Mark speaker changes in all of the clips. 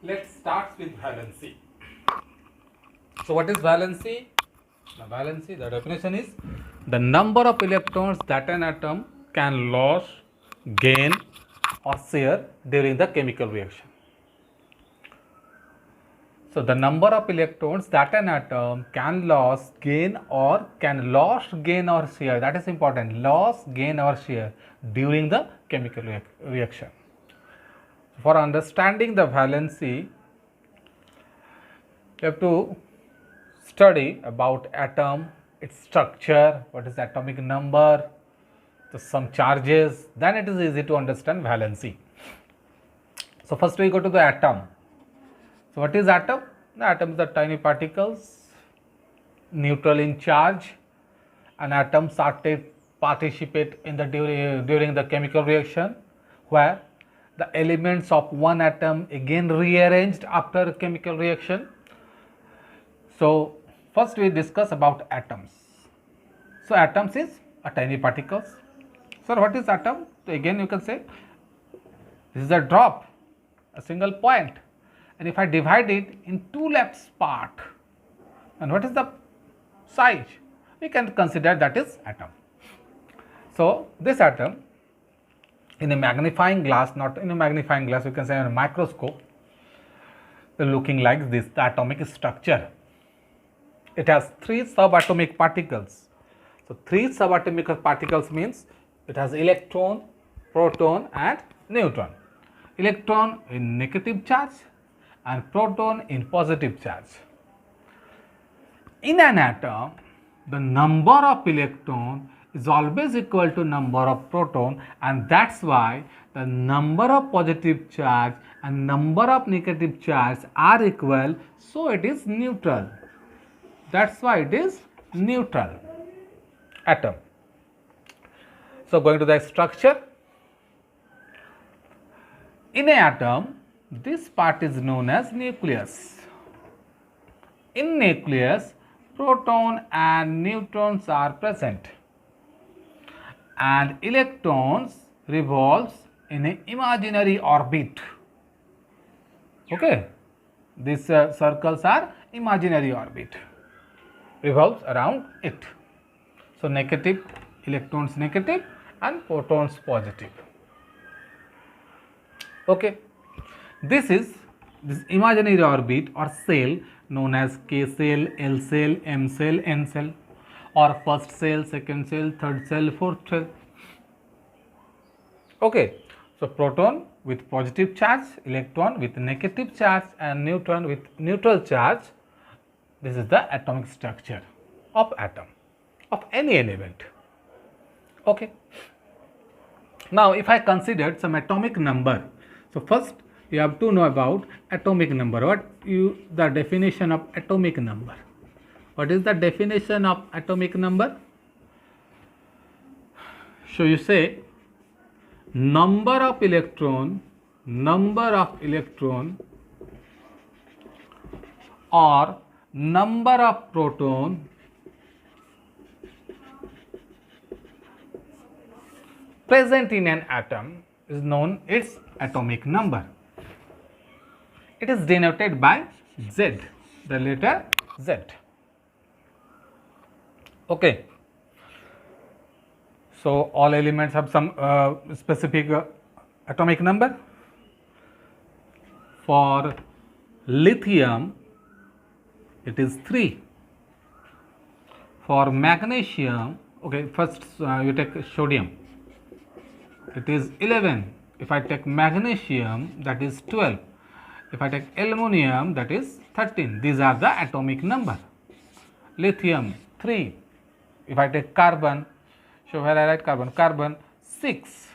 Speaker 1: let's start with valency. So what is valency? The definition is the number of electrons that an atom can lose, gain or share during the chemical reaction. So the number of electrons that an atom can lose, gain or share, that is important, loss, gain or share during the chemical reaction. For understanding the valency, you have to study about atom, its structure, what is the atomic number, some charges, then it is easy to understand valency. So first we go to the atom. So what is atom? The atom is the tiny particles, neutral in charge, and atoms participate in the during the chemical reaction, where the elements of one atom again rearranged after chemical reaction. So first we discuss about atoms. So atoms is a tiny particles. So what is atom? So again you can say this is a drop, a single point, and if I divide it in two left part, and what is the size? We can consider that is atom. So this atom in a magnifying glass, not in a magnifying glass, you can say in a microscope, looking like this, the atomic structure. It has three subatomic particles. So three subatomic particles means it has electron, proton and neutron. Electron in negative charge and proton in positive charge. In an atom, the number of electron is always equal to number of proton, and that's why the number of positive charge and number of negative charge are equal, so it is neutral. That's why it is neutral atom. So going to the structure. In an atom, this part is known as nucleus. In nucleus, proton and neutrons are present, and electrons revolves in an imaginary orbit. Okay, these circles are imaginary orbit, revolves around it. So negative, electrons negative and protons positive. Okay, this is this imaginary orbit or cell known as K cell, L cell, M cell, N cell, or first cell, second cell, third cell, fourth cell. Okay, so proton with positive charge, electron with negative charge and neutron with neutral charge. This is the atomic structure of atom, of any element. Okay. Now if I considered some atomic number, so first you have to know about atomic number. The definition of atomic number? What is the definition of atomic number? So you say number of electron or number of proton present in an atom is known its atomic number. It is denoted by Z, the letter Z. Okay. So all elements have some specific atomic number. For lithium, it is 3. For magnesium, okay, first you take sodium, it is 11. If I take magnesium, that is 12. If I take aluminum, that is 13. These are the atomic number. Lithium 3. If I take carbon, so where I write carbon 6.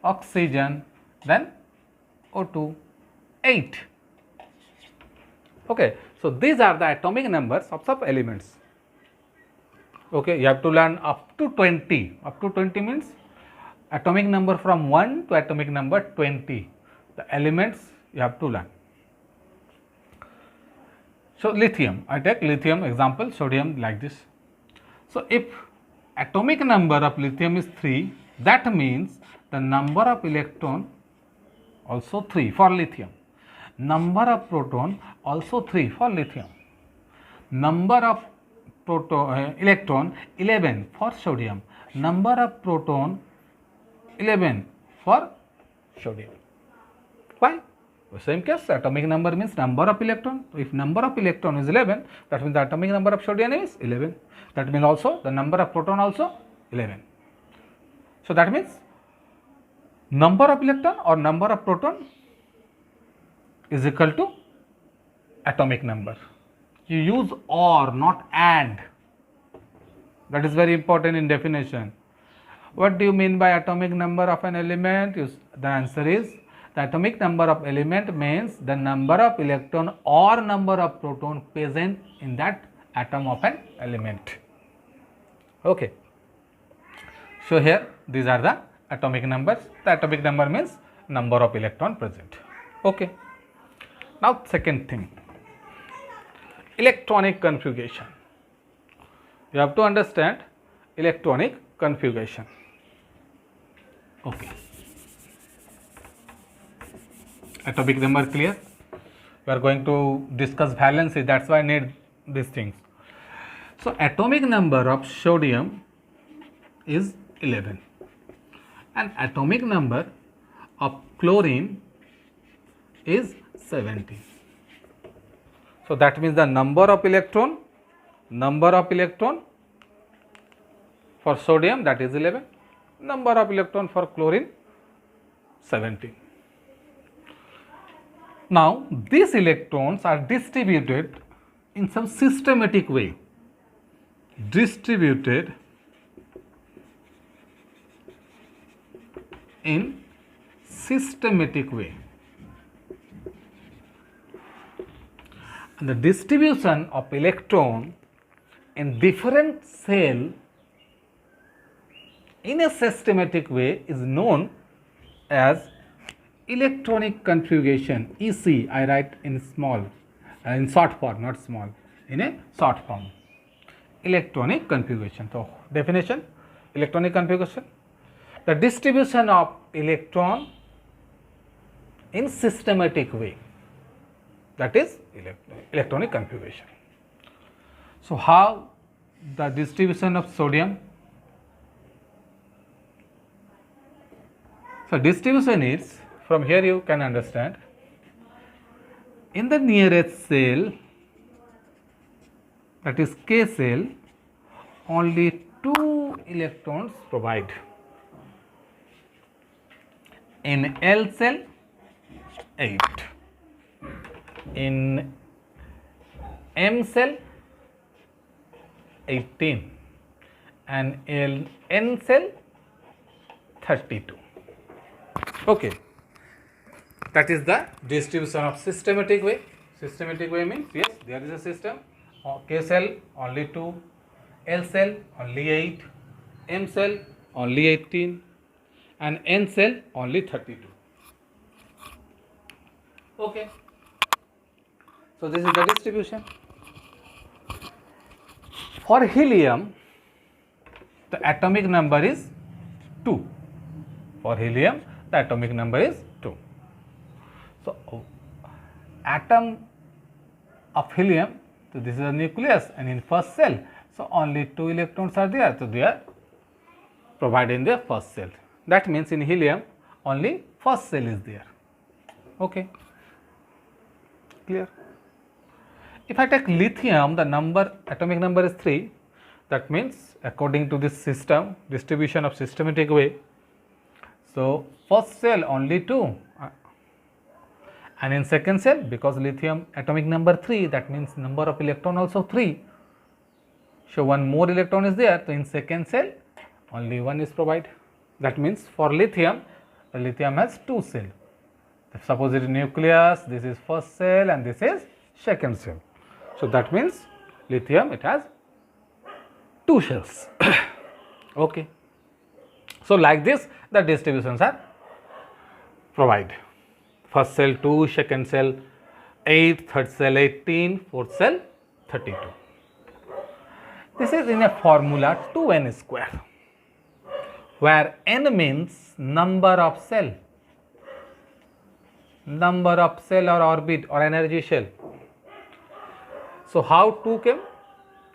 Speaker 1: Oxygen, then O2 8. Okay, so these are the atomic numbers of some elements. Okay, you have to learn up to 20. Up to 20 means atomic number from 1 to atomic number 20. The elements you have to learn. So lithium, I take lithium example, sodium like this. So if atomic number of lithium is 3, that means the number of electron also 3 for lithium. Number of proton also 3 for lithium. Number of electron 11 for sodium. Number of proton 11 for sodium. Why? The same case, atomic number means number of electron. If number of electron is 11, that means the atomic number of sodium is 11. That means also the number of proton also 11. So that means number of electron or number of proton is equal to atomic number. You use or, not and. That is very important in definition. What do you mean by atomic number of an element? The answer is the atomic number of element means the number of electron or number of proton present in that atom of an element. Okay. So here these are the atomic numbers. The atomic number means number of electron present. Okay. Now second thing, electronic configuration. You have to understand electronic configuration. Okay. Atomic number clear? We are going to discuss valency, that's why I need these things. So atomic number of sodium is 11 and atomic number of chlorine is 17. So that means the number of electron for sodium, that is 11, number of electron for chlorine 17. Now these electrons are distributed in some systematic way. Distributed in systematic way. And the distribution of electron in different cell in a systematic way is known as electronic configuration. EC I write in small, in short form, not small, in a short form. Electronic configuration. So definition, electronic configuration, the distribution of electron in systematic way, that is electronic configuration. So how the distribution of sodium? So distribution is, from here you can understand, in the nearest cell, that is K cell, only 2 electrons provide. In L cell 8, in M cell 18 and in N cell 32. Okay, that is the distribution of systematic way. Systematic way means, yes, there is a system. K cell only 2, L cell only 8, M cell only 18 and N cell only 32. Okay. So this is the distribution. For helium, the atomic number is 2. For helium, the atomic number is 2. So atom of helium, so this is a nucleus and in first cell, so only 2 electrons are there, so they are provided in the first cell. That means in helium only first cell is there. Okay, clear? If I take lithium, the atomic number is 3. That means according to this system, distribution of systematic way, so first cell only 2 and in second cell, because lithium atomic number 3, that means number of electron also 3. So one more electron is there, so in second cell only 1 is provided. That means for lithium, the lithium has 2 cells. Suppose it is nucleus, this is first cell and this is second cell. So that means lithium, it has 2 shells. Okay. So like this the distributions are provided. First cell 2, second cell 8, third cell 18, fourth cell 32. This is in a formula 2n square, where n means number of cell number of cell or orbit or energy shell. So how 2 came?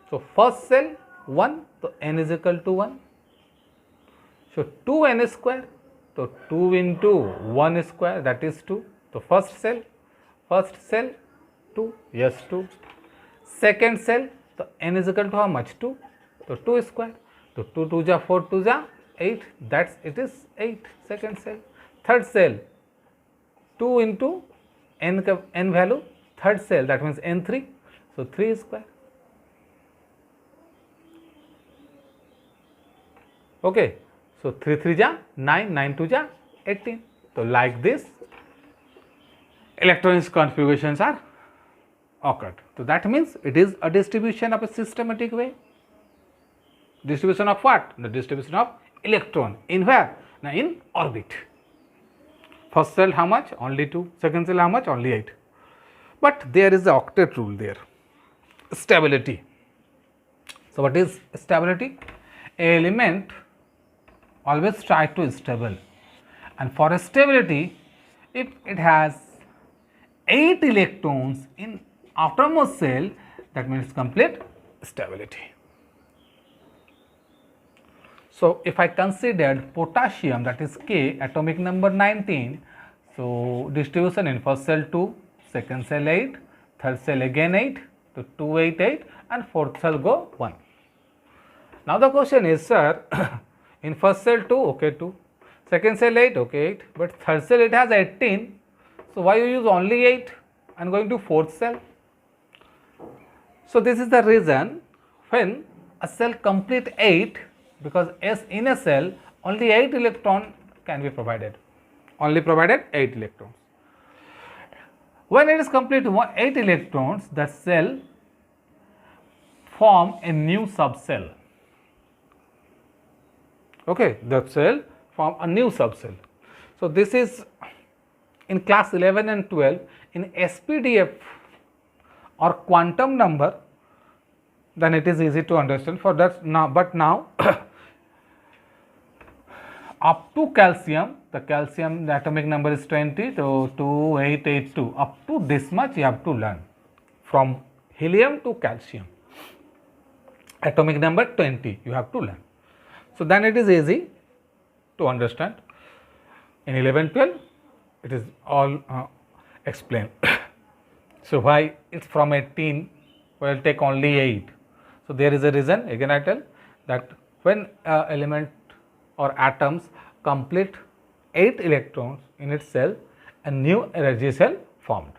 Speaker 1: So first cell 1, so n is equal to 1. So 2n square, so 2 into 1 square, that is 2. So first cell 2, yes 2. Second cell, so n is equal to how much? 2. So 2 square. So 2 2 ja 4 2 ja 8, that's it is 8, second cell. Third cell 2 into n value, third cell, that means n3, so 3 square. Okay, so 3 3 ja 9, 9 2 ja 18. So like this electronics configurations are occurred. So that means it is a distribution of a systematic way. Distribution of what? The distribution of electron. In where? Now in orbit. First cell how much? Only 2. Second cell how much? Only 8. But there is the octet rule there. Stability. So what is stability? A element always try to stable, and for a stability, if it has 8 electrons in outermost cell, that means complete stability. So if I considered potassium, that is K, atomic number 19, so distribution in first cell 2, second cell 8, third cell again 8, so 2 8 8, and fourth cell go 1. Now the question is, sir, in first cell 2, okay 2, second cell 8, okay 8, but third cell it has 18, so why you use only 8 and going to fourth cell? So this is the reason when a cell complete 8, because as in a cell only 8 electron can be provided, only provided 8 electrons. When it is complete 8 electrons, the cell form a new subcell. Okay, the cell form a new subcell. So this is in class 11 and 12 in SPDF or quantum number, then it is easy to understand for that now. But now up to calcium, the calcium the atomic number is 20, so 2882, up to this much you have to learn. From helium to calcium, atomic number 20 you have to learn. So then it is easy to understand. In 11 12 it is all explained. So why it's from 18 we will take only 8. So there is a reason, again I tell that when element or atoms complete 8 electrons in its cell, a new energy cell formed.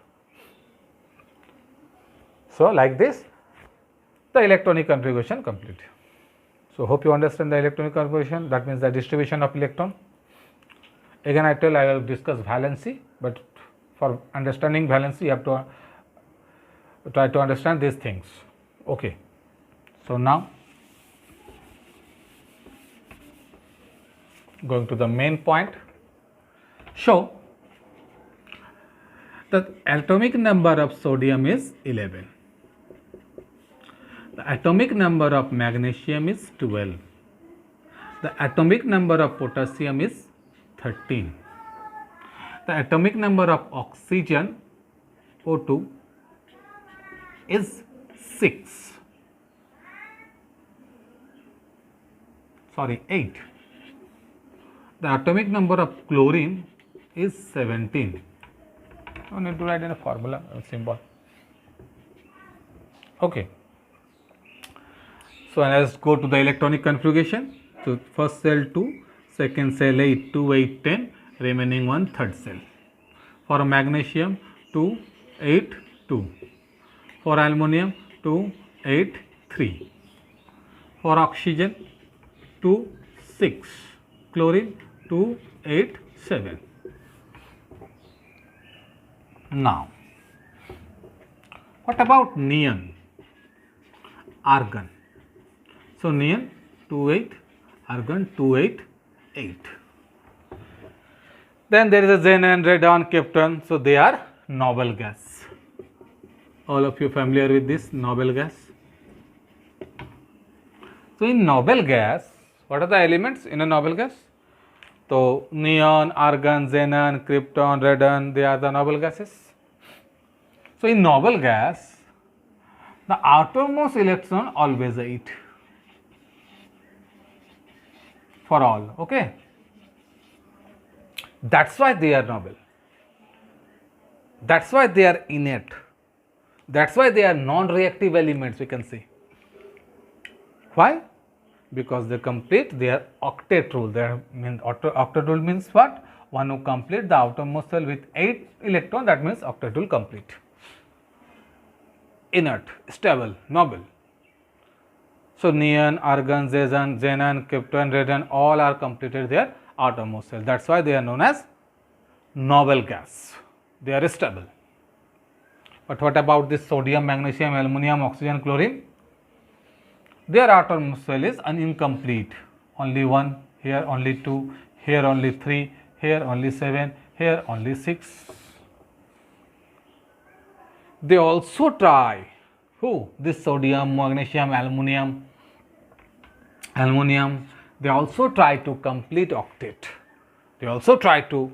Speaker 1: So like this the electronic configuration complete. So hope you understand the electronic configuration, that means the distribution of electron. Again I tell I will discuss valency, but for understanding valency you have to try to understand these things. Okay. So now going to the main point, show that atomic number of sodium is 11. The atomic number of magnesium is 12. The atomic number of potassium is 13. The atomic number of oxygen O2 is 6. Sorry, 8. The atomic number of chlorine is 17. You need to write in a formula, symbol. Okay. So let's go to the electronic configuration. So first cell 2, second cell 8, 2, 8, 10, remaining one third cell. For magnesium 2, 8, 2. For aluminum 2, 8, 3. For oxygen 2, 6. Chlorine 2, 8, 7. Now, what about neon, argon? So neon 2, 8, argon 2, 8, 8. Then there is a xenon, radon, krypton. So they are noble gas. All of you familiar with this noble gas? So in noble gas, what are the elements in a noble gas? So neon, argon, xenon, krypton, radon, they are the noble gases. So in noble gas, the outermost electron always 8 for all, okay. That's why they are noble. That's why they are innate. That's why they are non-reactive elements, we can say. Why? Because they complete their octet rule. Octet rule means what? One who complete the outermost shell with 8 electrons, that means octet rule complete. Inert, stable, noble. So neon, argon, xenon, krypton, radon, all are completed their outermost shell. That's why they are known as noble gas. They are stable. But what about this sodium, magnesium, aluminum, oxygen, chlorine? Their outermost shell is incomplete. Only 1, here only 2, here only 3, here only 7, here only 6. They also try, who? This sodium, magnesium, aluminum, they also try to complete octet. They also try to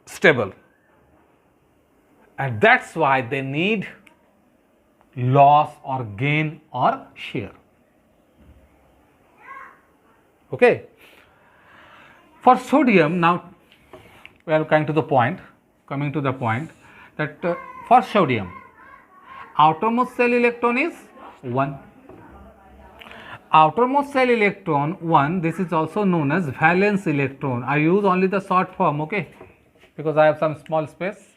Speaker 1: stable. And that's why they need loss or gain or share. Okay. For sodium, now we are coming to the point that for sodium, outermost shell electron is 1. Outermost shell electron 1, this is also known as valence electron. I use only the short form, okay, because I have some small space.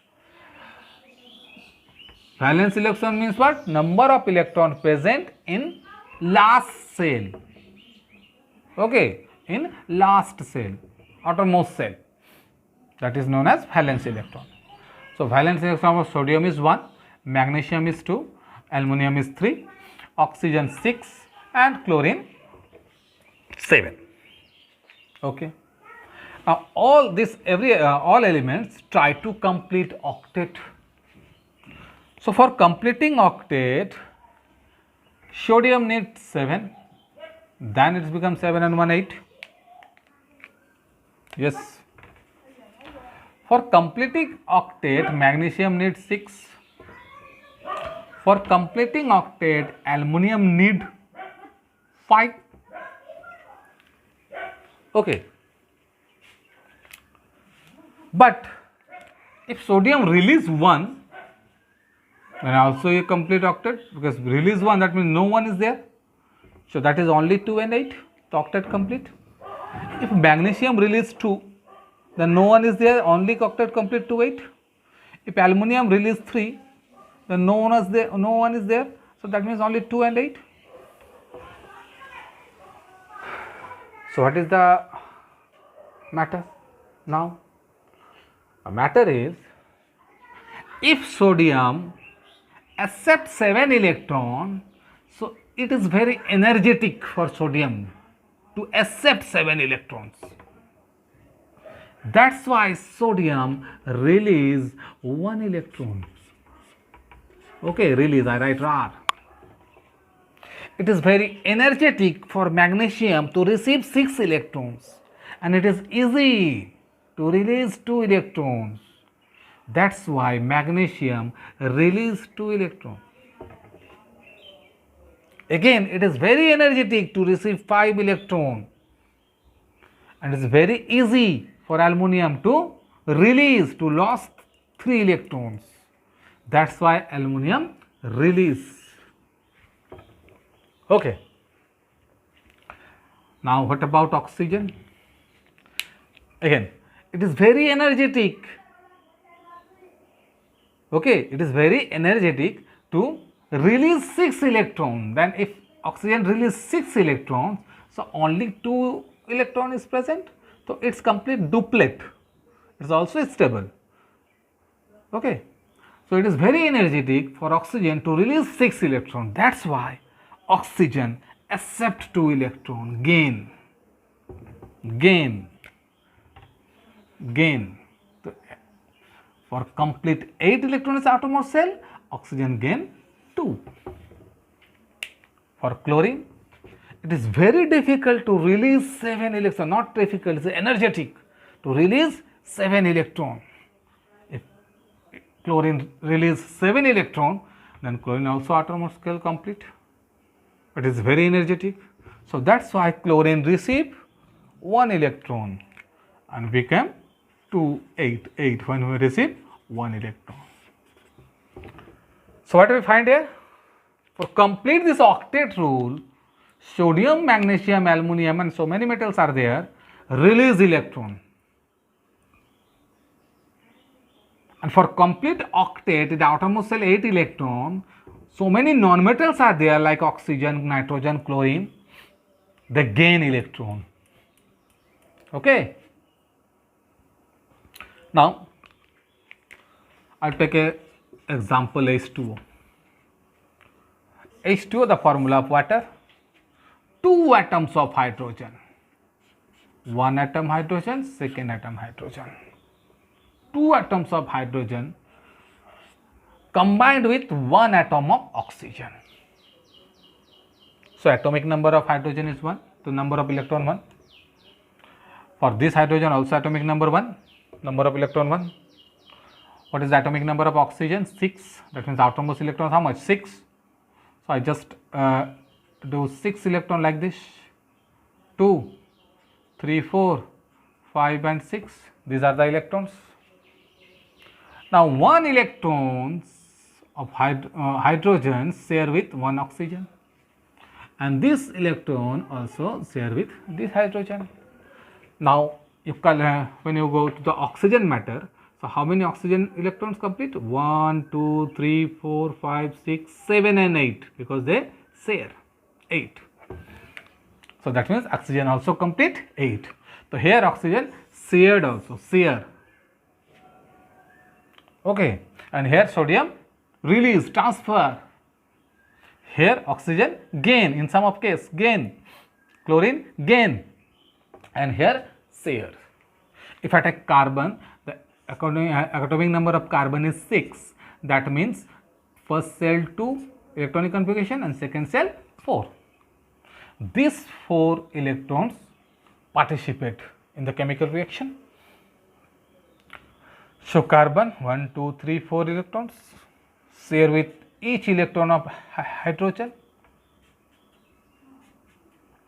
Speaker 1: Valence electron means what? Number of electrons present in last shell. Okay, in last cell, outermost cell, that is known as valence electron. So valence electron of sodium is 1, magnesium is 2, aluminum is 3, oxygen 6 and chlorine 7. Okay. Now all this all elements try to complete octet. So for completing octet, sodium needs 7. Then it becomes 7 and 1, 8. Yes. For completing octet, magnesium needs 6. For completing octet, aluminum need 5. Okay. But if sodium release 1, then also you complete octet, because release 1, that means no 1 is there. So that is only 2 and 8, the octet complete. If magnesium release 2, then no 1 is there, only octet complete 2, 8. If aluminum release 3, then no one is there, so that means only 2 and 8. So what is the matter now? The matter is, if sodium accepts 7 electron, so it is very energetic for sodium to accept 7 electrons. That's why sodium release 1 electron. Okay, release, I write RAR. It is very energetic for magnesium to receive 6 electrons, and it is easy to release 2 electrons. That's why magnesium release 2 electrons. Again, it is very energetic to receive 5 electrons, and it is very easy for aluminum to release, to lose 3 electrons. That's why aluminum release. Okay. Now what about oxygen? Again, it is very energetic. Okay, it is very energetic to release 6 electrons. Then if oxygen release 6 electrons, so only 2 electron is present. So it's complete duplet. It's also stable. Okay. So it is very energetic for oxygen to release 6 electrons. That's why oxygen accept 2 electron, gain. For complete 8 electrons outermost shell, oxygen gain 2. For chlorine, it is very difficult to release 7 electrons, not difficult, it is energetic to release 7 electron. If chlorine release 7 electron, then chlorine also atomic scale complete. It is very energetic. So that's why chlorine receive 1 electron and became 2, 8, 8 when we receive 1 electron. So what do we find here? For complete this octet rule, sodium, magnesium, aluminum and so many metals are there, release electron. And for complete octet, the outermost shell 8 electron, so many non-metals are there like oxygen, nitrogen, chlorine, they gain electron. Okay. Now, I'll take a example H2O. H2O, the formula of water, 2 atoms of hydrogen, 1 atom hydrogen, second atom hydrogen, 2 atoms of hydrogen combined with 1 atom of oxygen. So atomic number of hydrogen is 1, the number of electron 1. For this hydrogen also atomic number 1, number of electron 1. What is the atomic number of oxygen? 6. That means outermost electron how much? 6. So I just do 6 electron like this. 2, 3, 4, 5 and 6. These are the electrons. Now 1 electrons of hydrogen share with 1 oxygen. And this electron also share with this hydrogen. Now you can, when you go to the oxygen matter, so how many oxygen electrons complete? 1, 2, 3, 4, 5, 6, 7 and 8 because they share 8. So that means oxygen also complete 8. So here oxygen shared also, share. Okay, and here sodium release, transfer. Here oxygen gain, in some of case gain, chlorine gain, and here share. If I take carbon, the atomic number of carbon is 6. That means first cell 2 electronic configuration and second cell 4. These 4 electrons participate in the chemical reaction. So carbon 1, 2, 3, 4 electrons share with each electron of hydrogen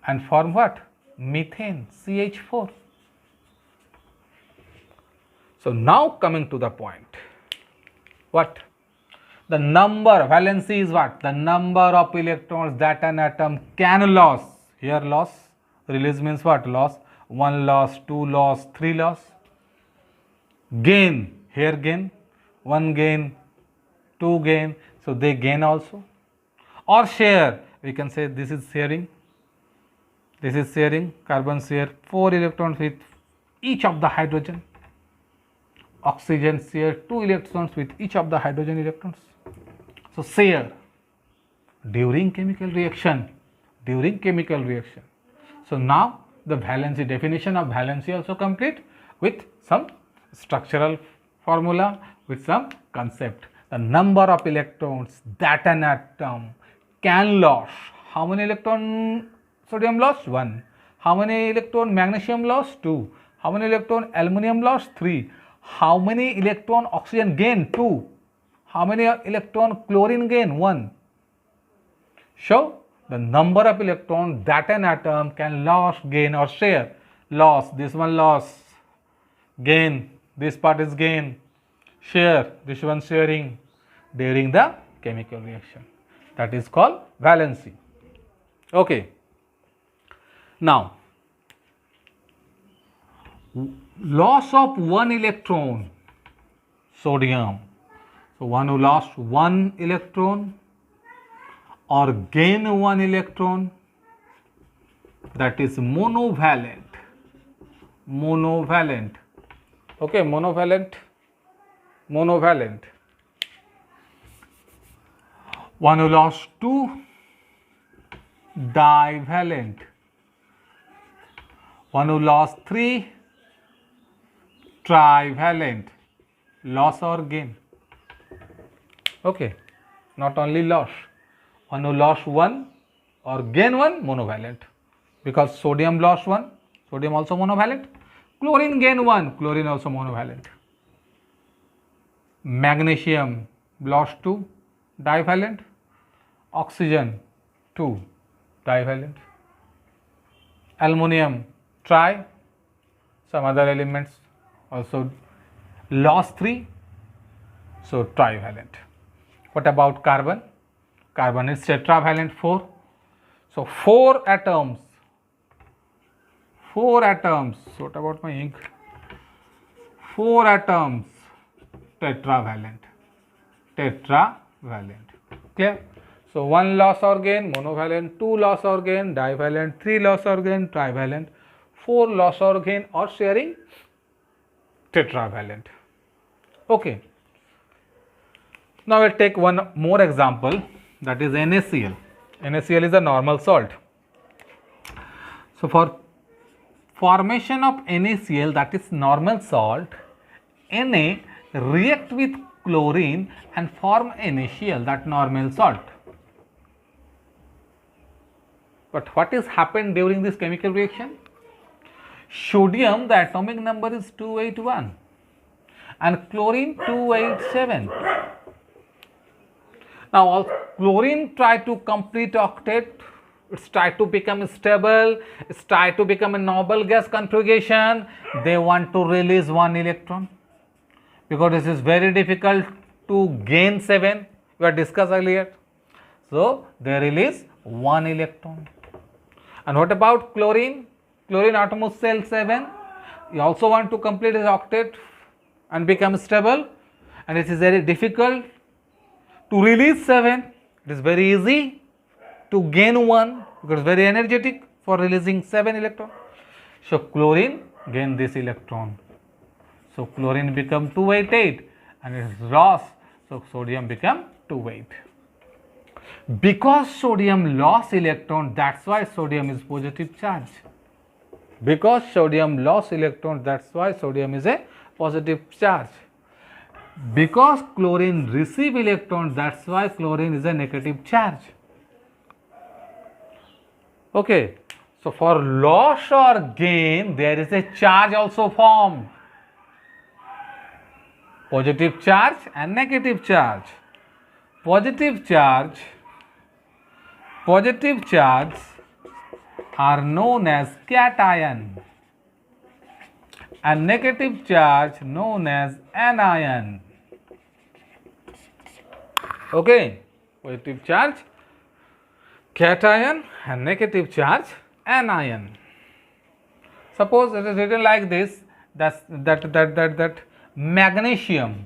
Speaker 1: and form what? Methane, CH4. So now coming to the point, what? The number, valency is what? The number of electrons that an atom can lose. Here loss, release means what? Loss, 1 loss, 2 loss, 3 loss. Gain, here gain, 1 gain, 2 gain, so they gain also. Or share, we can say this is sharing. This is sharing, carbon share 4 electrons with each of the hydrogen. Oxygen share 2 electrons with each of the hydrogen electrons. So share during chemical reaction, So now the valency, definition of valency also complete with some structural formula, with some concept. The number of electrons that an atom can lose. How many electron sodium lost? 1. How many electron magnesium lost? 2. How many electron aluminum lost? 3. How many electron oxygen gain? 2. How many electron chlorine gain? 1. So the number of electrons that an atom can lose, gain or share. Loss, this one loss, gain, this part is gain, share, this one sharing during the chemical reaction. That is called valency. Okay. Now, loss of 1 electron, sodium. So one who lost 1 electron or gain 1 electron, that is monovalent. Okay, monovalent. One who lost 2, divalent. One who lost 3, trivalent. Loss or gain. Okay, not only loss. One who lost 1 or gain 1, monovalent. Because sodium lost 1, sodium also monovalent. Chlorine gain 1, chlorine also monovalent. Magnesium lost 2, divalent. Oxygen 2, divalent. Aluminium tri, some other elements also lost 3, so trivalent. What about carbon? Carbon is tetravalent 4. So 4 atoms. So what about my ink? 4 atoms, tetravalent. Clear? So 1 loss or gain, monovalent, 2 loss or gain, divalent, 3 loss or gain, trivalent, 4 loss or gain or sharing, tetravalent. Okay. Now we'll take one more example, that is NaCl. NaCl is a normal salt. So for formation of NaCl, that is normal salt, Na react with chlorine and form NaCl, that normal salt. But what is happened during this chemical reaction? Sodium, the atomic number is 281 and chlorine 287. Now chlorine try to complete octet, it's try to become stable, it's try to become a noble gas configuration. They want to release 1 electron because this is very difficult to gain 7, we have discussed earlier. So they release 1 electron. And what about chlorine? Chlorine atomos cell 7, you also want to complete its octet and become stable, and it is very difficult to release 7. It is very easy to gain 1 because it's very energetic for releasing 7 electron. So chlorine gain this electron. So chlorine become 288 and it is lost. So sodium become 28. Because sodium lost electron, that's why sodium is positive charge. Because sodium lost electron, that's why sodium is a positive charge. Because chlorine receive electron, that's why chlorine is a negative charge. Okay, so for loss or gain, there is a charge also formed. Positive charge and negative charge. Positive charge are known as cation and negative charge known as anion. Okay, positive charge cation and negative charge anion. Suppose it is written like this, that magnesium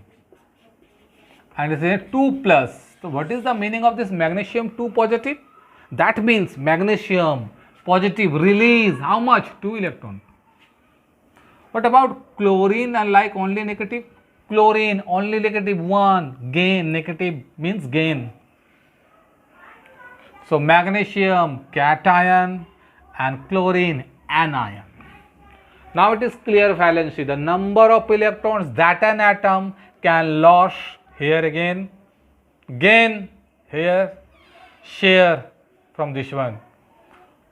Speaker 1: and it is a 2 plus. So what is the meaning of this magnesium 2 positive? That means magnesium positive release how much? 2 electron. What about chlorine and like only negative? Chlorine only negative 1, gain, negative means gain. So magnesium cation and chlorine anion. Now it is clear valency, the number of electrons that an atom can lose here again, gain here, share from this one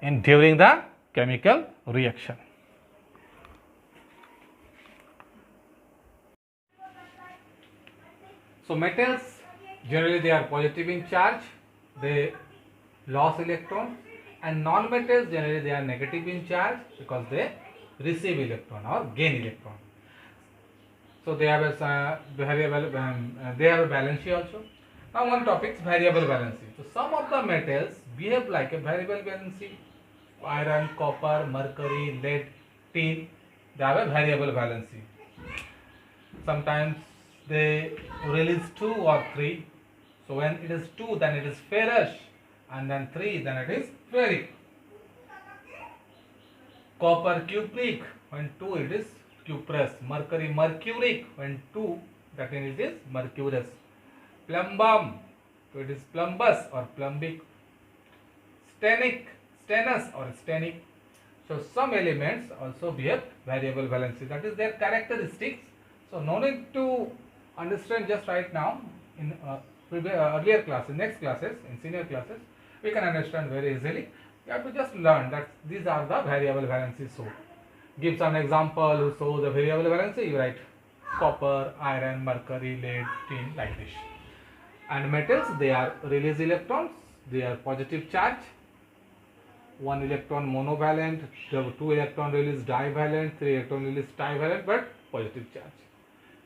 Speaker 1: in during the chemical reaction. So metals generally they are positive in charge, they lose electron, and non-metals generally they are negative in charge because they receive electron or gain electron. So they have a variable, they have a valency also. Now one topic is variable valency. So some of the metals behave like a variable valency. Iron, copper, mercury, lead, tin, they have a variable valency. Sometimes they release 2 or 3. So when it is 2, then it is ferrous, and then 3, then it is ferric. Copper cupric, when 2 it is cuprous. Mercury mercuric, when 2 that means it is mercurous. Plumbum, so it is plumbous or plumbic. Stannous or stannic. So some elements also behave variable valency, that is their characteristics. So no need to understand just right now. In earlier classes, next classes, in senior classes, we can understand very easily. You have to just learn that these are the variable valency. So Give some example who shows the variable valency. You write copper, iron, mercury, lead, tin, like this. And metals, they are release electrons, they are positive charge. 1 electron monovalent, 2 electron release divalent, 3 electron release trivalent, but positive charge.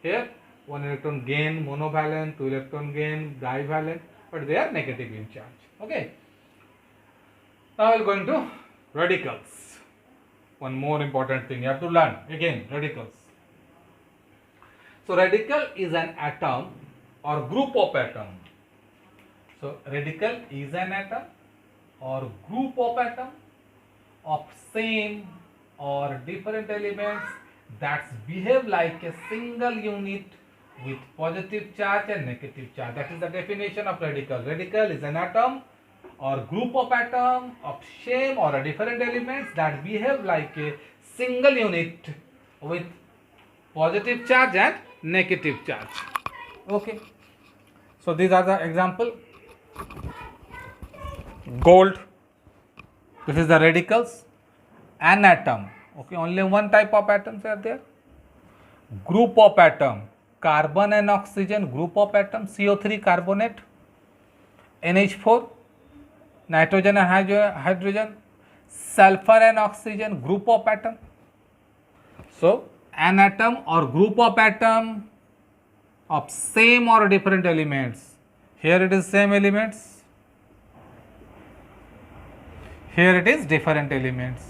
Speaker 1: Here 1 electron gain monovalent, 2 electron gain divalent, but they are negative in charge. Okay. Now we are going to radicals. One more important thing you have to learn again, radicals. So radical is an atom or group of atoms. So radical is an atom or group of atoms of same or different elements that behave like a single unit with positive charge and negative charge. That is the definition of radical. Radical is an atom or group of atoms of same or different elements that behave like a single unit with positive charge and negative charge. Okay. So these are the example. Gold, this is the radicals. An atom, okay, only one type of atoms are there. Group of atom, carbon and oxygen, group of atom, CO3 carbonate, NH4, nitrogen and hydrogen, sulfur and oxygen, group of atom. So an atom or group of atom of same or different elements. Here it is same elements, here it is different elements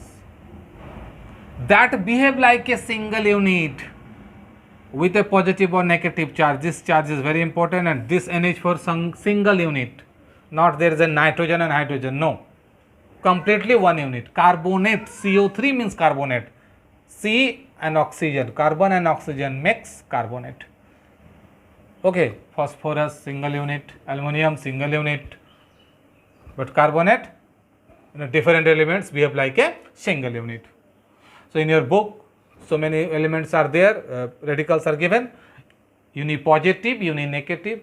Speaker 1: that behave like a single unit with a positive or negative charge. This charge is very important, and this NH4 single unit, not there is a nitrogen and hydrogen, no, completely one unit. Carbonate, CO3 means carbonate, C and oxygen, carbon and oxygen makes carbonate. Okay, phosphorus single unit, aluminum single unit, but carbonate, different elements behave like a single unit. So in your book, so many elements are there, radicals are given, unipositive, uninegative,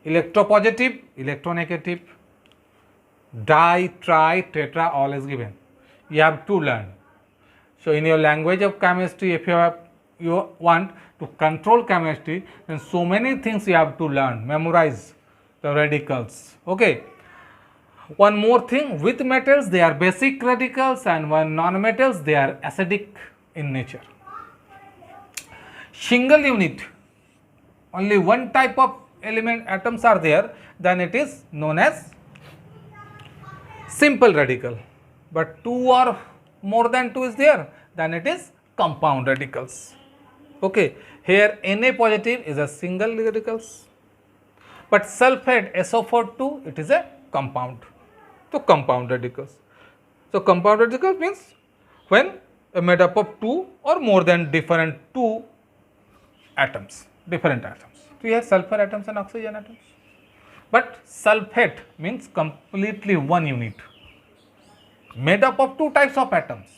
Speaker 1: electropositive, electronegative, di, tri, tetra, all is given. You have to learn. So in your language of chemistry, if you want to control chemistry, then so many things you have to learn, memorize the radicals. Okay. One more thing, with metals they are basic radicals, and when non-metals they are acidic in nature. Single unit, only one type of element atoms are there, then it is known as simple radical. But two or more than two is there, then it is compound radicals. Okay, here Na positive is a single radicals, but sulfate SO42 it is a compound. So compound radicals. So compound radicals means when made up of two or more than different two atoms, different atoms. So you have sulfur atoms and oxygen atoms. But sulfate means completely one unit, made up of two types of atoms,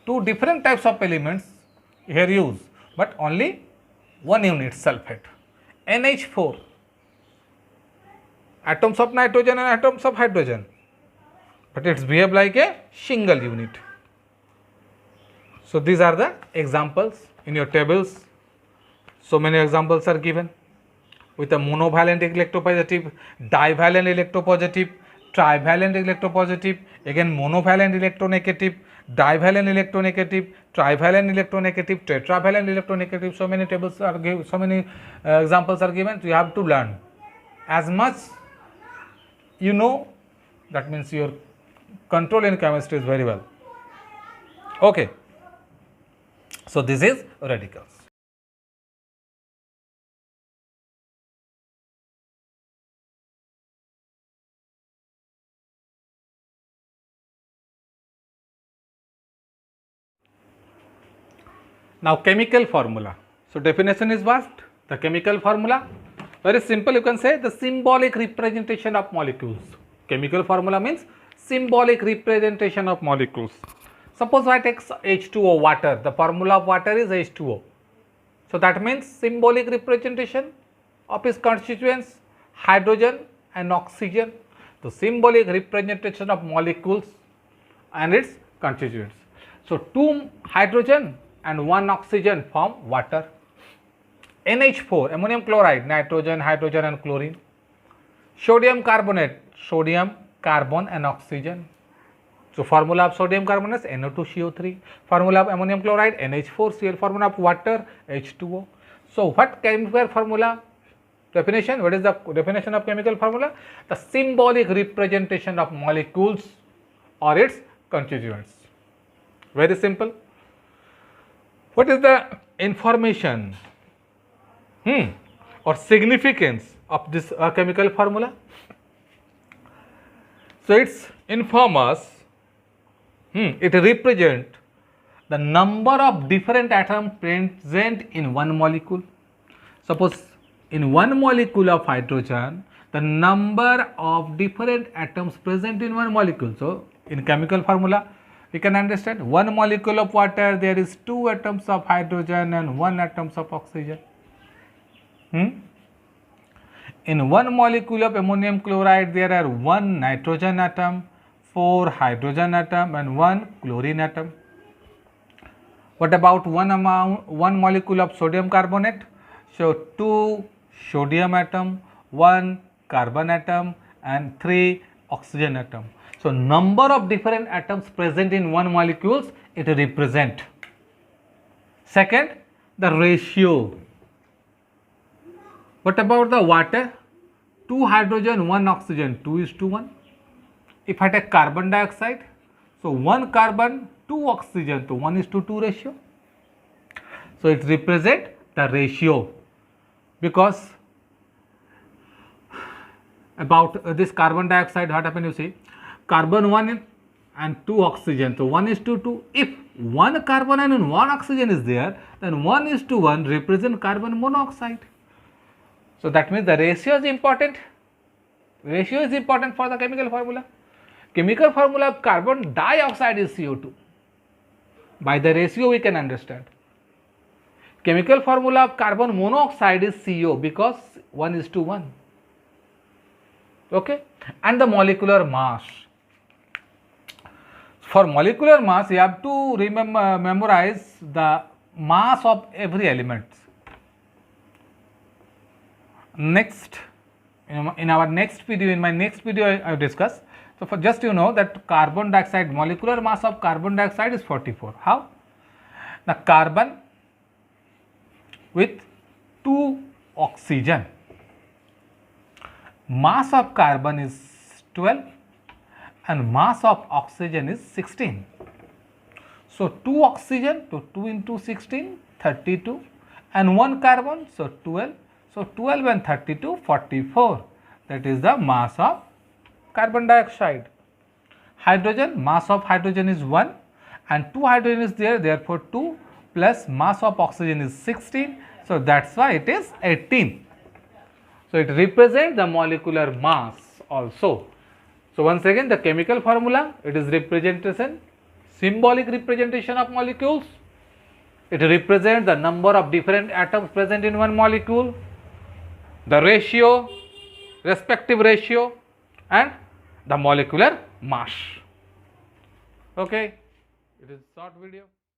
Speaker 1: two different types of elements here used, but only one unit sulfate. NH4, atoms of nitrogen and atoms of hydrogen, but it's behave like a single unit. So these are the examples in your tables. So many examples are given with a monovalent electropositive, divalent electropositive, trivalent electropositive, again monovalent electronegative, divalent electronegative, trivalent electronegative, tetravalent electronegative. So many tables are given, so many examples are given. So you have to learn as much you know, that means your control in chemistry is very well. Okay. So this is radicals. Now chemical formula. So definition is vast. The chemical formula, very simple, you can say the symbolic representation of molecules. Chemical formula means symbolic representation of molecules. Suppose I take H2O, water, the formula of water is H2O. So that means symbolic representation of its constituents, hydrogen and oxygen, the symbolic representation of molecules and its constituents. So 2 hydrogen and 1 oxygen form water. NH4, ammonium chloride, nitrogen, hydrogen and chlorine. Sodium carbonate, sodium, carbon and oxygen. So formula of sodium carbonate is NO2CO3. Formula of ammonium chloride NH4Cl. Formula of water H2O. So what chemical formula? Definition. What is the definition of chemical formula? The symbolic representation of molecules or its constituents. Very simple. What is the information or significance of this chemical formula? So it's inform us. It represents the number of different atoms present in one molecule. Suppose in one molecule of hydrogen, the number of different atoms present in one molecule. So in chemical formula, we can understand one molecule of water, there is 2 atoms of hydrogen and 1 atoms of oxygen. In one molecule of ammonium chloride, there are 1 nitrogen atom, 4 hydrogen atom and 1 chlorine atom. What about one molecule of sodium carbonate? So 2 sodium atom, 1 carbon atom and 3 oxygen atom. So number of different atoms present in one molecule, it represent. Second, the ratio. What about the water? 2 hydrogen, 1 oxygen, 2:1. If I take carbon dioxide, so 1 carbon, 2 oxygen, so 1:2 ratio. So it represents the ratio, because about this carbon dioxide, what happens, you see, carbon 1 and 2 oxygen, so 1:2. If 1 carbon and 1 oxygen is there, then 1:1 represent carbon monoxide. So that means the ratio is important. Ratio is important for the chemical formula. Chemical formula of carbon dioxide is CO2. By the ratio we can understand. Chemical formula of carbon monoxide is CO, because 1:1. Okay, and the molecular mass. For molecular mass, you have to memorize the mass of every element. Next, in our next video, in my next video, I will discuss. So for just you know that carbon dioxide, molecular mass of carbon dioxide is 44. How? Now carbon with 2 oxygen. Mass of carbon is 12 and mass of oxygen is 16. So 2 oxygen, so 2 into 16, 32 and 1 carbon, so 12. So 12 and 32, 44. That is the mass of carbon dioxide. Hydrogen, mass of hydrogen is 1 and 2 hydrogen is there, therefore 2 plus mass of oxygen is 16. So that's why it is 18. So it represents the molecular mass also. So once again, the chemical formula, it is representation, symbolic representation of molecules. It represents the number of different atoms present in one molecule, the ratio, respective ratio, and the molecular mass. Okay, it is a short video.